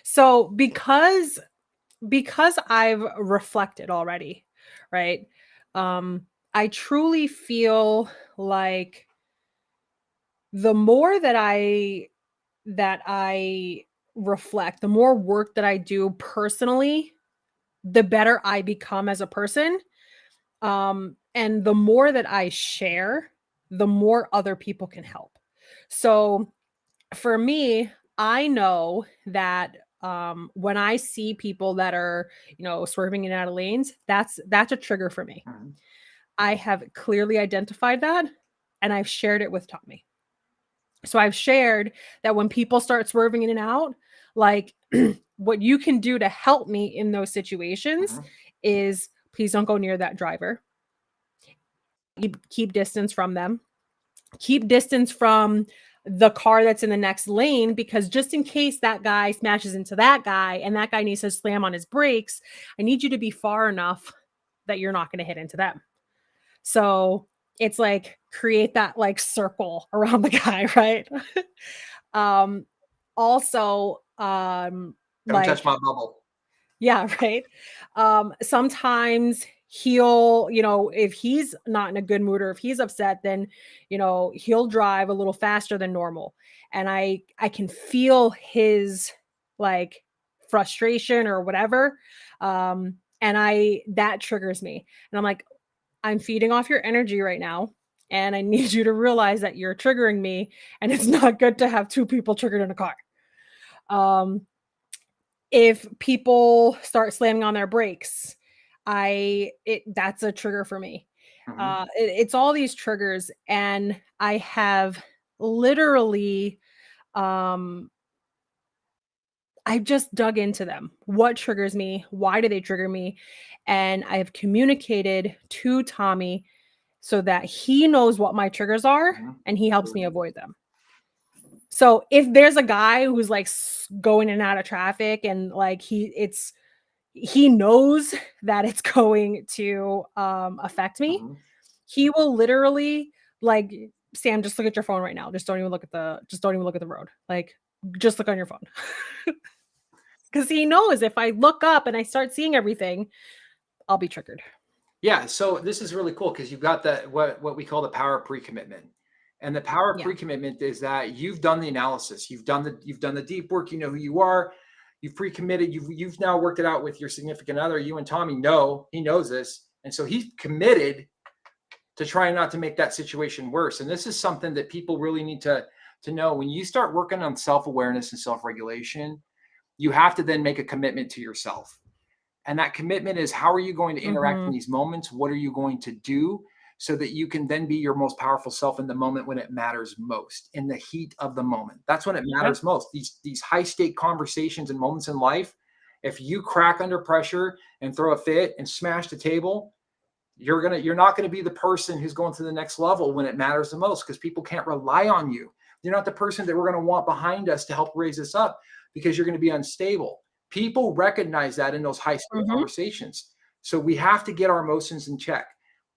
So because I've reflected already, right? I truly feel like the more that I reflect, the more work that I do personally, the better I become as a person. And the more that I share, the more other people can help. So for me, I know that when I see people that are, swerving in and out of lanes, that's a trigger for me. Mm-hmm. I have clearly identified that and I've shared it with Tommy. So I've shared that when people start swerving in and out, like what you can do to help me in those situations is please don't go near that driver. Keep distance from them. Keep distance from the car that's in the next lane, because just in case that guy smashes into that guy and that guy needs to slam on his brakes, I need you to be far enough that you're not going to hit into them. So it's like create that like circle around the guy, right? Also, Don't like, touch my bubble. yeah, right. Sometimes he'll, if he's not in a good mood or if he's upset, then, he'll drive a little faster than normal. And I can feel his like frustration or whatever. And that triggers me. And I'm like, I'm feeding off your energy right now. And I need you to realize that you're triggering me. And it's not good to have two people triggered in a car. If people start slamming on their brakes, that's a trigger for me. It's all these triggers, and I have literally, I've just dug into them. What triggers me? Why do they trigger me? And I have communicated to Tommy so that he knows what my triggers are and he helps me avoid them. So if there's a guy who's like going in and out of traffic and like he knows that it's going to affect me, he will literally like, Sam, just look at your phone right now. Just don't even look at the road. Like, just look on your phone. Because he knows if I look up and I start seeing everything, I'll be triggered. Yeah. So this is really cool because you've got that what we call the power of pre-commitment. And the power of pre-commitment is that you've done the analysis, you've done the deep work, you know who you are, you've pre-committed, you've now worked it out with your significant other. You and Tommy he knows this. And so he's committed to trying not to make that situation worse. And this is something that people really need to know. When you start working on self-awareness and self-regulation, you have to then make a commitment to yourself. And that commitment is, how are you going to interact in these moments? What are you going to do so that you can then be your most powerful self in the moment when it matters most, in the heat of the moment? That's when it matters most. These high stake conversations and moments in life, if you crack under pressure and throw a fit and smash the table, you're not going to be the person who's going to the next level when it matters the most, because people can't rely on you. You're not the person that we're going to want behind us to help raise us up. because you're going to be unstable. People recognize that in those high stakes Mhm. conversations. So we have to get our emotions in check.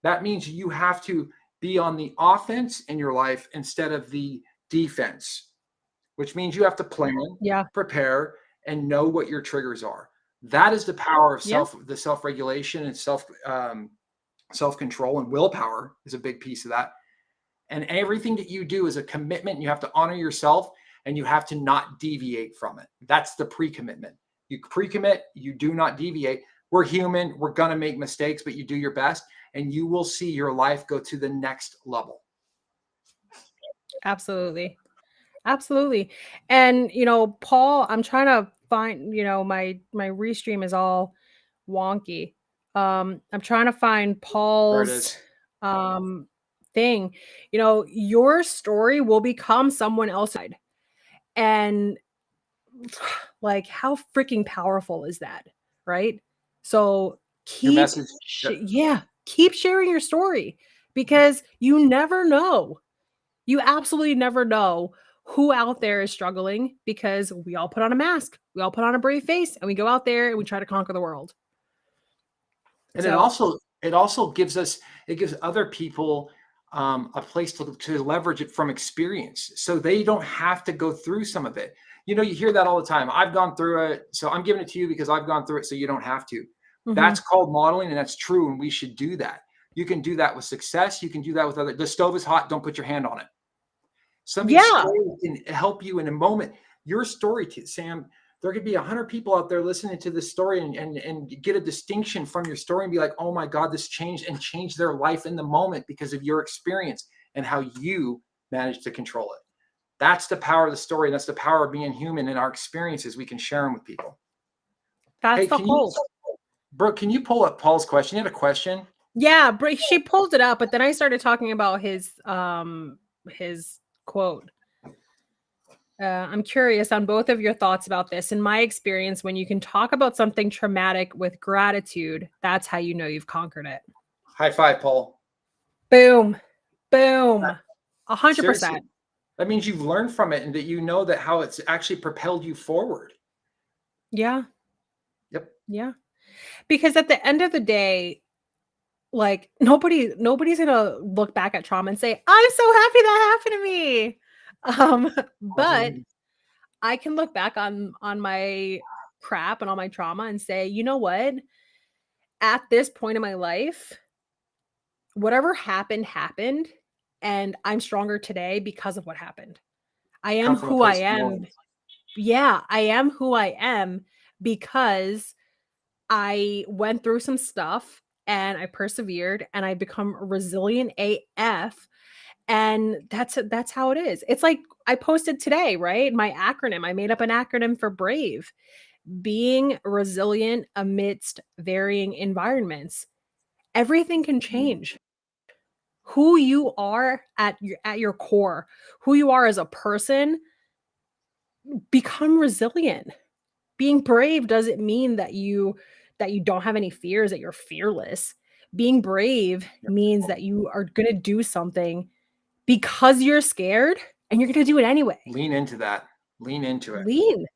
That means you have to be on the offense in your life instead of the defense, which means you have to plan, Yeah. prepare, and know what your triggers are. That is the power of Yeah. the self regulation and self control, and willpower is a big piece of that. And everything that you do is a commitment. You have to honor yourself, and you have to not deviate from it. That's the pre commitment. You pre commit, you do not deviate. We're human. We're going to make mistakes, but you do your best, and you will see your life go to the next level. Absolutely. Absolutely. And, Paul, I'm trying to find, my restream is all wonky. I'm trying to find There it Paul's is. um thing. Your story will become someone else's. And like, how freaking powerful is that? Right? So Your keep message. yeah, keep sharing your story, because you never know. You absolutely never know who out there is struggling, because we all put on a mask. We all put on a brave face and we go out there and we try to conquer the world. And So, it also gives us, it gives other people a place to leverage it from experience, so they don't have to go through some of it. You hear that all the time. I've gone through it, so I'm giving it to you because I've gone through it, so you don't have to. mhm. That's called modeling, and that's true, and we should do that. You can do that with success. You can do that with other. The stove is hot. Don't put your hand on it. Somebody's Yeah, story can help you in a moment. Your story, Sam, there could be 100 people out there listening to this story and get a distinction from your story and be like, oh my God, this changed, and change their life in the moment because of your experience and how you managed to control it. That's the power of the story. And that's the power of being human, and our experiences. We can share them with people. that's Hey, the whole. Brooke, can you pull up Paul's question? You had a question? Yeah, she pulled it up, but then I started talking about his quote. I'm curious on both of your thoughts about this. In my experience, when you can talk about something traumatic with gratitude, that's how you know you've conquered it. High five, Paul. Boom. Boom. 100%. Seriously. That means you've learned from it, and that you know that how it's actually propelled you forward. Yeah. Yep. Yeah. Because at the end of the day, like, nobody's gonna look back at trauma and say, "I'm so happy that happened to me." But I can look back on my crap and all my trauma and say, "You know what? At this point in my life, whatever happened, happened, and I'm stronger today because of what happened. I am Come from a who I place of am." knowing. Yeah, I am who I am because I went through some stuff and I persevered and I become resilient AF, and that's how it is. It's like I posted today, right? My acronym. I made up an acronym for BRAVE. Being resilient amidst varying environments. Everything can change. Who you are at your core, who you are as a person, become resilient. Being brave doesn't mean that you don't have any fears, that you're fearless. Being brave means that you are going to do something because you're scared, and you're going to do it anyway. Lean into that. Lean into it. Lean.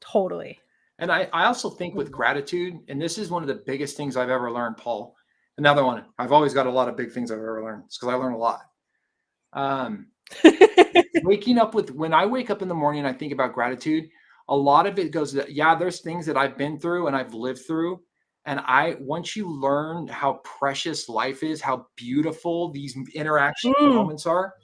Totally. And I also think with gratitude, and this is one of the biggest things I've ever learned, Paul. Another one. I've always got a lot of big things I've ever learned. It's because I learn a lot. Um, Waking up with, when I wake up in the morning and I think about gratitude, a lot of it goes that, yeah, there's things that I've been through and I've lived through. And once you learn how precious life is, how beautiful these interaction Mm, moments are,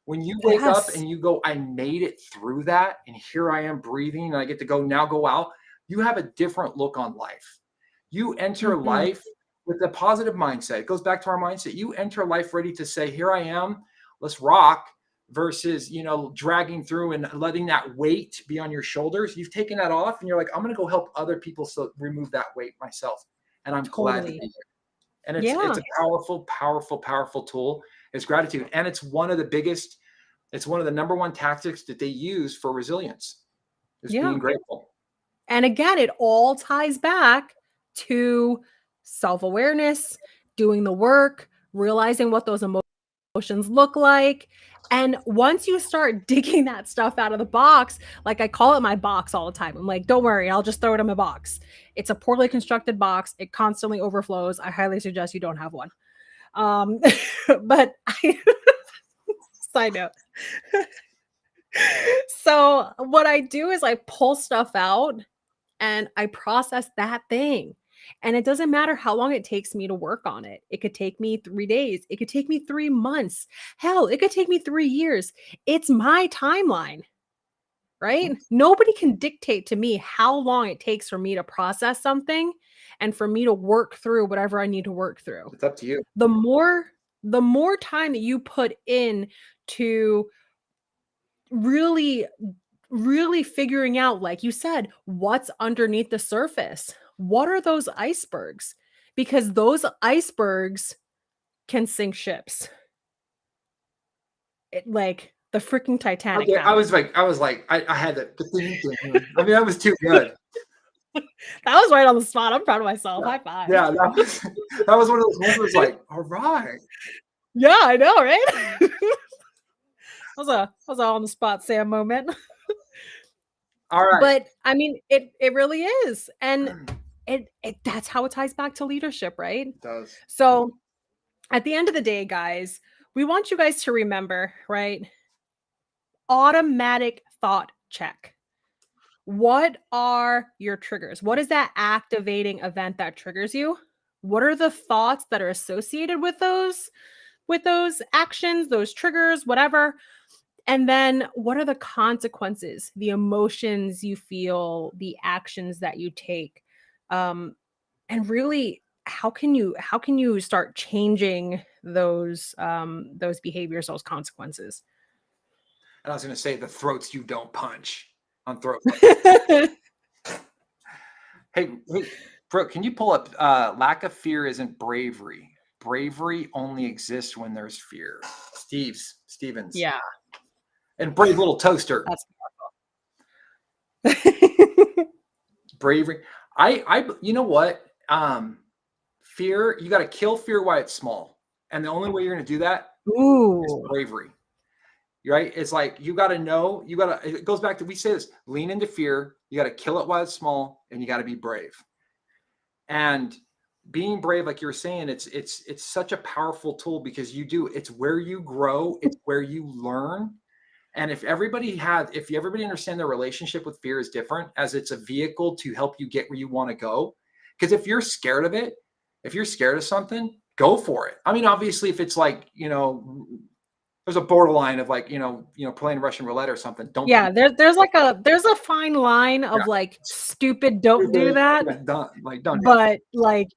when you wake up yes. and you go, I made it through that, and here I am breathing, and I get to go out, you have a different look on life. You enter Mhm. life with a positive mindset. It goes back to our mindset. You enter life ready to say, here I am, let's rock, versus, dragging through and letting that weight be on your shoulders. You've taken that off and you're like, I'm going to go help other people remove that weight myself. And I'm glad to be Totally. here. And it's Yeah. a powerful, powerful, powerful tool. Is gratitude. And it's one of the number one tactics that they use for resilience, is Yeah. being grateful. And again, it all ties back to self-awareness, doing the work, realizing what those emotions look like, And once you start digging that stuff out of the box, like I call it my box all the time. I'm like, don't worry, I'll just throw it in my box. It's a poorly constructed box. It constantly overflows. I highly suggest you don't have one. Um, but side note. So what I do is I pull stuff out and I process that thing. And it doesn't matter how long it takes me to work on it. It could take me 3 days. It could take me 3 months. Hell, it could take me 3 years. It's my timeline, right? Nobody can dictate to me how long it takes for me to process something and for me to work through whatever I need to work through. It's up to you. The more time that you put in to really figuring out, like you said, what's underneath the surface. What are those icebergs? Because those icebergs can sink ships. Like the freaking Titanic Okay, I was happened. like, I had that. I mean, that was too good. That was right on the spot. I'm proud of myself. High five. Yeah, that was one of those moments like, all right. Yeah, I know, right? That was a on the spot Sam moment. All right. But I mean, it really is. And it that's how it ties back to leadership, right? It does. So at the end of the day, guys, we want you guys to remember, right? Automatic thought check. What are your triggers? What is that activating event that triggers you? What are the thoughts that are associated with those actions, those triggers, whatever? And then what are the consequences, the emotions you feel, the actions that you take? And really, how can you start changing those behaviors, those consequences? And I was going to say the throats you don't punch on throat. Hey, Brooke, can you pull up lack of fear isn't bravery. Bravery only exists when there's fear. Stevens. Yeah, And brave little toaster. that's powerful. Bravery. You know what? Fear, you got to kill fear while it's small. And the only way you're going to do that is Ooh. bravery. Right? It's like you got to know, it goes back to, we say this, lean into fear, you got to kill it while it's small, and you got to be brave. And being brave, like you were saying, it's such a powerful tool because it's where you grow, it's where you learn. And if everybody understand their relationship with fear is different, as it's a vehicle to help you get where you want to go. Because if you're scared of it, if you're scared of something, go for it. I mean, obviously, if it's like, there's a borderline of like, playing Russian roulette or something. Don't. Yeah, there's a fine line of like stupid, don't do that. Yeah, don't do but like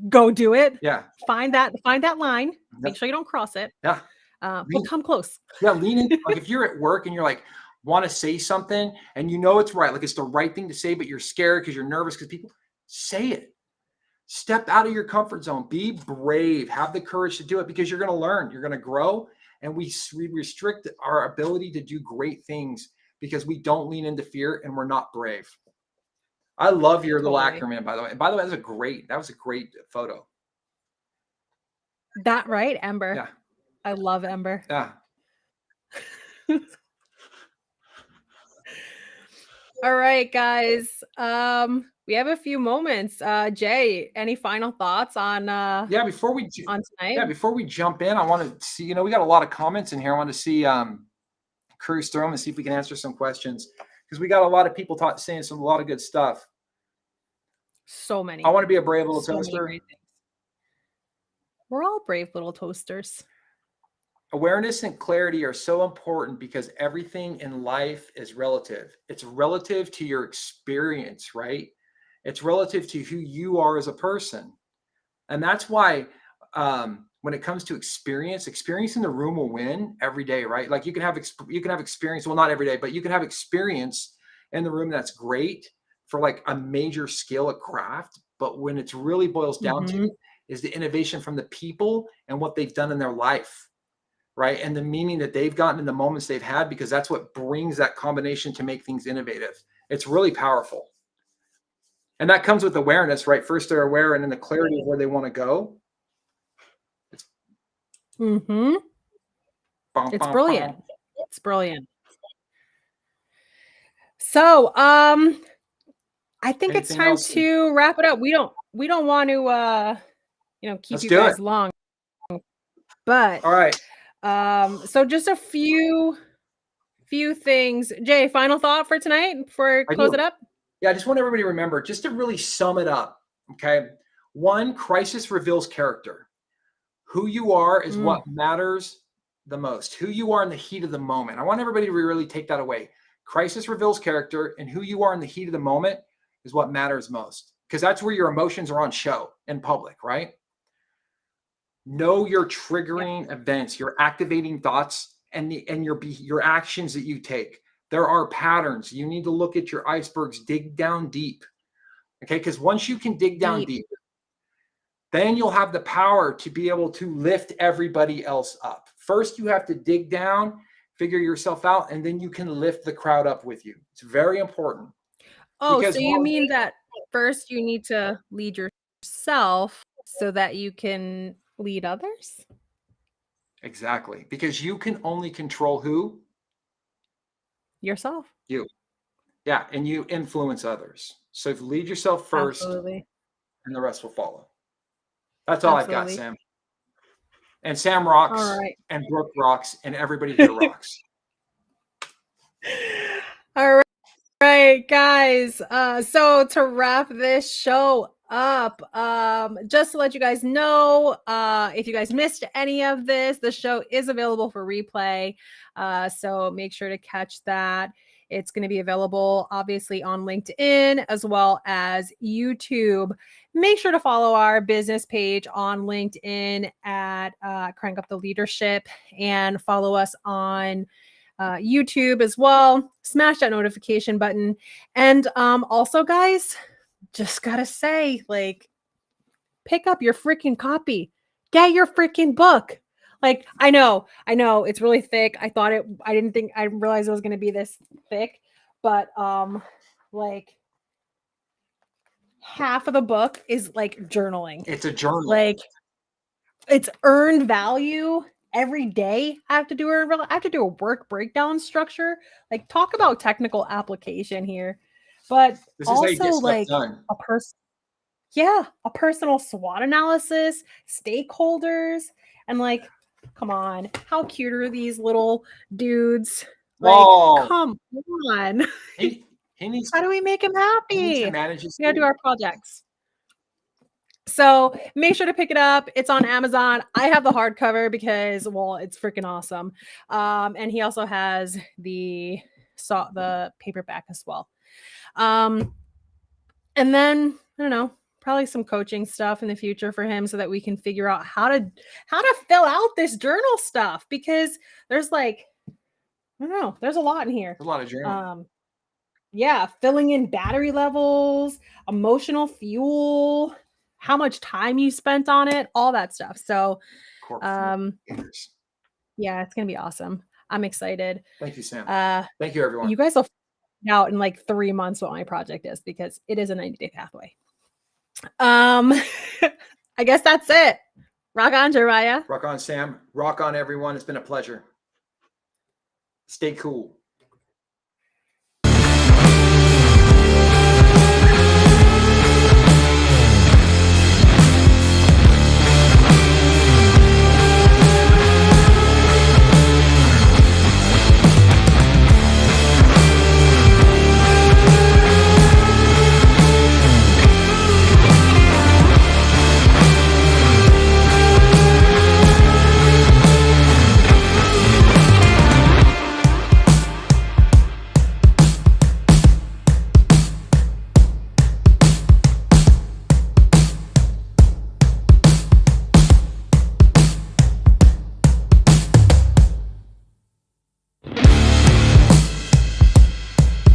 go do it. Yeah. Find that line. Make sure you don't cross it. Yeah. But come close. Yeah, lean in. Like if you're at work and you're like, want to say something and you know it's right, like it's the right thing to say, but you're scared because you're nervous because people say it. Step out of your comfort zone. Be brave. Have the courage to do it because you're going to learn. You're going to grow. And we restrict our ability to do great things because we don't lean into fear and we're not brave. I love your little acronym, by the way. And by the way, that was a great photo. That right, Ember? Yeah. I love Ember. Yeah. All right, guys. We have a few moments. Jay, any final thoughts on before we on tonight? Yeah, before we jump in, I want to see, we got a lot of comments in here. I want to see cruise through them and see if we can answer some questions because we got a lot of people saying a lot of good stuff. So many. I want to be a brave little toaster. We're all brave little toasters. Awareness and clarity are so important because everything in life is relative. It's relative to your experience, right? It's relative to who you are as a person. And that's why when it comes to experience in the room will win every day, right? Like you can have experience, well, not every day, but you can have experience in the room that's great for like a major skill, a craft. But when it really boils down to is the innovation from the people and what they've done in their life. Right. And the meaning that they've gotten in the moments they've had, because that's what brings that combination to make things innovative. It's really powerful. And that comes with awareness, right? First they're aware and then the clarity of where they want to go. It's brilliant. It's brilliant. So, I think it's Anything time else? to wrap it up. We don't want to keep Let's you do it. guys long, but All right. so just a few things. Jay, final thought for tonight before I I close it do. up? Yeah, I just want everybody to remember, just to really sum it up, okay? One, crisis reveals character. Who you are is what matters the most. Who you are in the heat of the moment. I want everybody to really take that away. Crisis reveals character, and who you are in the heat of the moment is what matters most. Because that's where your emotions are on show in public, right? Know your triggering events, your activating thoughts, and your actions that you take. There are patterns. You need to look at your icebergs, dig down deep. Okay, because once you can dig down deep, then you'll have the power to be able to lift everybody else up. First, you have to dig down, figure yourself out, and then you can lift the crowd up with you. It's very important. Oh, so Because you mean that first you need to lead yourself so that you can lead others? exactly, because you can only control who? Yourself. You. Yeah, and you influence others. So if you lead yourself first, Absolutely. and the rest will follow. That's all I've got, Absolutely. Sam. And Sam All rocks, right. and Brooke rocks, and everybody here rocks. All right, guys. So to wrap this show up, just to let you guys know, if you guys missed any of this, the show is available for replay. So make sure to catch that. It's going to be available obviously on LinkedIn as well as YouTube. Make sure to follow our business page on LinkedIn at Crank Up the Leadership, and follow us on YouTube as well. Smash that notification button. And also, guys, just gotta say, like, pick up your freaking copy. Get your freaking book. Like, I know it's really thick. I didn't realize it was gonna be this thick, but like half of the book is like journaling. It's a journal. Like, it's earned value every day. I have to do a work breakdown structure. Like, talk about technical application here, but This is how you also get stuff like done. a personal SWOT analysis, stakeholders, and like, come on, how cute are these little dudes? Like, Whoa. come on. He needs How do we make him he needs to happy? manage his We gotta do team. our projects. So make sure to pick it up. It's on Amazon. I have the hardcover because, well, it's freaking awesome. And he also has the paperback as well. And then I don't know, probably some coaching stuff in the future for him so that we can figure out how to fill out this journal stuff, because there's like, I don't know, there's a lot in here. There's a lot of journaling. Yeah, filling in battery levels, emotional fuel, how much time you spent on it, all that stuff. So, yeah, it's gonna be awesome. I'm excited. Thank you, Sam. Thank you, everyone. You guys will find out in like 3 months what my project is, because it is a 90-day pathway. I guess that's it. Rock on, Jeremiah. Rock on, Sam. Rock on, everyone. It's been a pleasure. Stay cool.